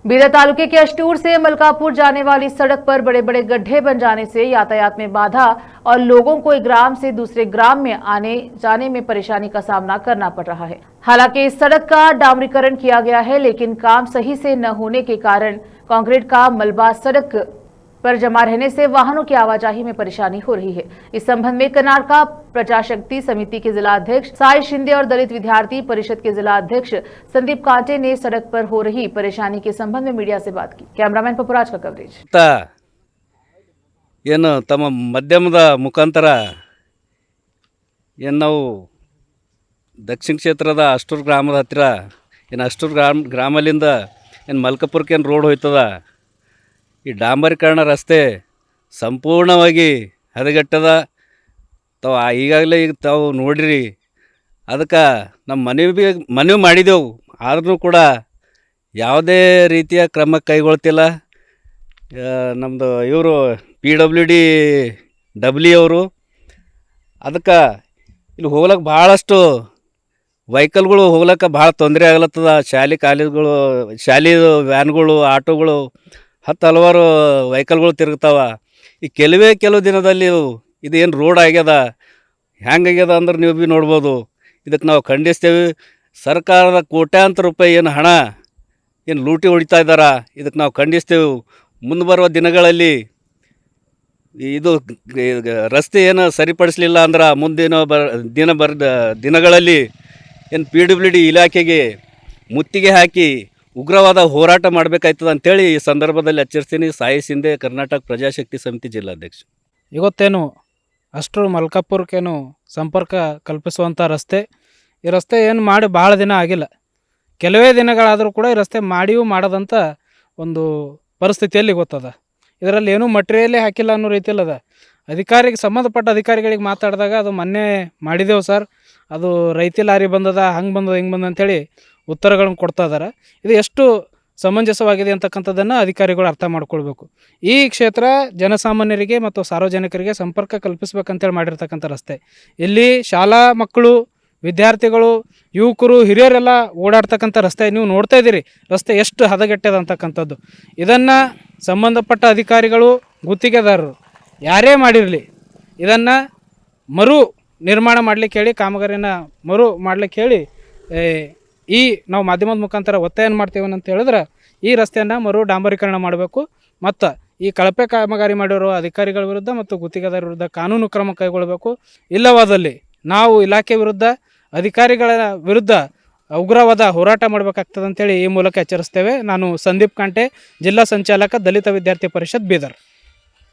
बीदर तालुके के अष्टूर से मलकापुर जाने वाली सड़क पर बड़े बड़े गड्ढे बन जाने से यातायात में बाधा और लोगों को एक ग्राम से दूसरे ग्राम में आने जाने में परेशानी का सामना करना पड़ रहा है। हालांकि इस सड़क का डामरीकरण किया गया है, लेकिन काम सही से न होने के कारण कंक्रीट का मलबा सड़क पर जमा रहने से वाहनों की आवाजाही में परेशानी हो रही है। इस संबंध में कर्नाटका प्रजाशक्ति समिति के जिला अध्यक्ष साई शिंदे और दलित विद्यार्थी परिषद के जिला अध्यक्ष संदीप कांटे ने सड़क पर हो रही परेशानी के संबंध में मीडिया से बात की। कैमरामैन पपुराज का कवरेज। ಏನು ತಮ್ಮ ಮಾಧ್ಯಮದ ಮುಖಾಂತರ ಏನು ನಾವು ದಕ್ಷಿಣ ಕ್ಷೇತ್ರದ ಅಷ್ಟೂರು ಗ್ರಾಮದ ಹತ್ತಿರ ಏನು ಅಷ್ಟೂರು ಗ್ರಾಮದಿಂದ ಏನು ಮಲ್ಕಾಪುರಕ್ಕೆ ಏನು ರೋಡ್ ಹೋಯ್ತದ, ಈ ಡಾಂಬರೀಕರಣ ರಸ್ತೆ ಸಂಪೂರ್ಣವಾಗಿ ಹದಗೆಟ್ಟದ. ತಾವು ಈಗಾಗಲೇ ಈಗ ತಾವು ನೋಡಿರಿ. ಅದಕ್ಕೆ ನಮ್ಮ ಮನವಿ ಮಾಡಿದೆವು, ಆದ್ರೂ ಕೂಡ ಯಾವುದೇ ರೀತಿಯ ಕ್ರಮ ಕೈಗೊಳ್ತಿಲ್ಲ. ನಮ್ಮದು ಇವರು PWD ಅವರು ಅದಕ್ಕೆ ಇಲ್ಲಿ ಹೋಗ್ಲಿಕ್ಕೆ ಭಾಳಷ್ಟು ವೆಹಿಕಲ್ಗಳು ಹೋಗ್ಲಿಕ್ಕೆ ಭಾಳ ತೊಂದರೆ ಆಗ್ಲತ್ತದ. ಶಾಲೆ ಕಾಲೇಜುಗಳು, ಶಾಲೆ ವ್ಯಾನ್ಗಳು, ಆಟೋಗಳು, ಹಲವಾರು ವೆಹಿಕಲ್ಗಳು ತಿರುಗ್ತಾವ. ಈ ಕೆಲವು ದಿನದಲ್ಲಿ ಇದು ಏನು ರೋಡ್ ಆಗ್ಯದ, ಹೆಂಗಾಗ್ಯದ ಅಂದ್ರೆ ನೀವು ಭೀ ನೋಡ್ಬೋದು. ಇದಕ್ಕೆ ನಾವು ಖಂಡಿಸ್ತೇವೆ. ಸರ್ಕಾರದ ಕೋಟ್ಯಾಂತರ ರೂಪಾಯಿ ಏನು ಹಣ ಏನು ಲೂಟಿ ಹೊಡಿತಾ ಇದ್ದಾರೆ, ಇದಕ್ಕೆ ನಾವು ಖಂಡಿಸ್ತೇವೆ. ಮುಂದೆ ಬರುವ ದಿನಗಳಲ್ಲಿ ಇದು ರಸ್ತೆ ಏನು ಸರಿಪಡಿಸಲಿಲ್ಲ ಅಂದ್ರೆ ಮುಂದಿನ ದಿನಗಳಲ್ಲಿ ಏನು PWD ಇಲಾಖೆಗೆ ಮುತ್ತಿಗೆ ಹಾಕಿ ಉಗ್ರವಾದ ಹೋರಾಟ ಮಾಡಬೇಕಾಯ್ತದ ಅಂತೇಳಿ ಈ ಸಂದರ್ಭದಲ್ಲಿ ಎಚ್ಚರಿಸ್ತೀನಿ. ಸಾಯಿ ಶಿಂದೆ, ಕರ್ನಾಟಕ ಪ್ರಜಾಶಕ್ತಿ ಸಮಿತಿ ಜಿಲ್ಲಾಧ್ಯಕ್ಷ. ಇವತ್ತೇನು ಅಷ್ಟೂರು ಮಲ್ಕಾಪುರಕ್ಕೇನು ಸಂಪರ್ಕ ಕಲ್ಪಿಸುವಂಥ ರಸ್ತೆ, ಈ ರಸ್ತೆ ಏನು ಮಾಡಿ ಭಾಳ ದಿನ ಆಗಿಲ್ಲ, ಕೆಲವೇ ದಿನಗಳಾದರೂ ಕೂಡ ಈ ರಸ್ತೆ ಮಾಡಿಯೂ ಮಾಡದಂಥ ಒಂದು ಪರಿಸ್ಥಿತಿಯಲ್ಲಿ ಗೊತ್ತದ. ಇದರಲ್ಲಿ ಏನೂ ಮಟೀರಿಯಲ್ಲೇ ಹಾಕಿಲ್ಲ ಅನ್ನೋ ರೀತಿಯಲ್ಲದ. ಸಂಬಂಧಪಟ್ಟ ಅಧಿಕಾರಿಗಳಿಗೆ ಮಾತಾಡಿದಾಗ ಅದು ಮೊನ್ನೆ ಮಾಡಿದೆವು ಸರ್, ಅದು ರೈತಿ ಲಾರಿ ಬಂದದ, ಹಂಗೆ ಬಂದದ, ಹಿಂಗೆ ಬಂದ ಅಂಥೇಳಿ ಉತ್ತರಗಳನ್ನು ಕೊಡ್ತಾ ಇದ್ದಾರೆ. ಇದು ಎಷ್ಟು ಸಮಂಜಸವಾಗಿದೆ ಅಂತಕ್ಕಂಥದ್ದನ್ನು ಅಧಿಕಾರಿಗಳು ಅರ್ಥ ಮಾಡ್ಕೊಳ್ಬೇಕು. ಈ ಕ್ಷೇತ್ರ ಜನಸಾಮಾನ್ಯರಿಗೆ ಮತ್ತು ಸಾರ್ವಜನಿಕರಿಗೆ ಸಂಪರ್ಕ ಕಲ್ಪಿಸ್ಬೇಕಂತೇಳಿ ಮಾಡಿರ್ತಕ್ಕಂಥ ರಸ್ತೆ. ಇಲ್ಲಿ ಶಾಲಾ ಮಕ್ಕಳು, ವಿದ್ಯಾರ್ಥಿಗಳು, ಯುವಕರು, ಹಿರಿಯರೆಲ್ಲ ಓಡಾಡ್ತಕ್ಕಂಥ ರಸ್ತೆ ನೀವು ನೋಡ್ತಾ ಇದ್ದೀರಿ. ರಸ್ತೆ ಎಷ್ಟು ಹದಗೆಟ್ಟದ ಅಂತಕ್ಕಂಥದ್ದು. ಇದನ್ನು ಸಂಬಂಧಪಟ್ಟ ಅಧಿಕಾರಿಗಳು, ಗುತ್ತಿಗೆದಾರರು ಯಾರೇ ಮಾಡಿರಲಿ ಇದನ್ನು ಮರು ನಿರ್ಮಾಣ ಮಾಡಲಿಕ್ಕೆ ಹೇಳಿ, ಕಾಮಗಾರಿನ ಮರು ಮಾಡಲಿಕ್ಕೆ ಹೇಳಿ ನಾವು ಮಾಧ್ಯಮದ ಮುಖಾಂತರ ಒತ್ತಾಯ ಮಾಡ್ತೇವೆ ಅಂತ ಹೇಳಿದ್ರೆ ಈ ರಸ್ತೆಯನ್ನು ಮರು ಡಾಂಬರೀಕರಣ ಮಾಡಬೇಕು. ಮತ್ತು ಈ ಕಳಪೆ ಕಾಮಗಾರಿ ಮಾಡಿರೋ ಅಧಿಕಾರಿಗಳ ವಿರುದ್ಧ ಮತ್ತು ಗುತ್ತಿಗೆದಾರರ ವಿರುದ್ಧ ಕಾನೂನು ಕ್ರಮ ಕೈಗೊಳ್ಳಬೇಕು. ಇಲ್ಲವಾದಲ್ಲಿ ನಾವು ಇಲಾಖೆ ವಿರುದ್ಧ, ಅಧಿಕಾರಿಗಳ ವಿರುದ್ಧ ಉಗ್ರವಾದ ಹೋರಾಟ ಮಾಡಬೇಕಾಗ್ತದೆ ಅಂತೇಳಿ ಈ ಮೂಲಕ ಎಚ್ಚರಿಸ್ತೇವೆ. ನಾನು ಸಂದೀಪ್ ಕಾಂಟೆ, ಜಿಲ್ಲಾ ಸಂಚಾಲಕ, ದಲಿತ ವಿದ್ಯಾರ್ಥಿ ಪರಿಷತ್, ಬೀದರ್.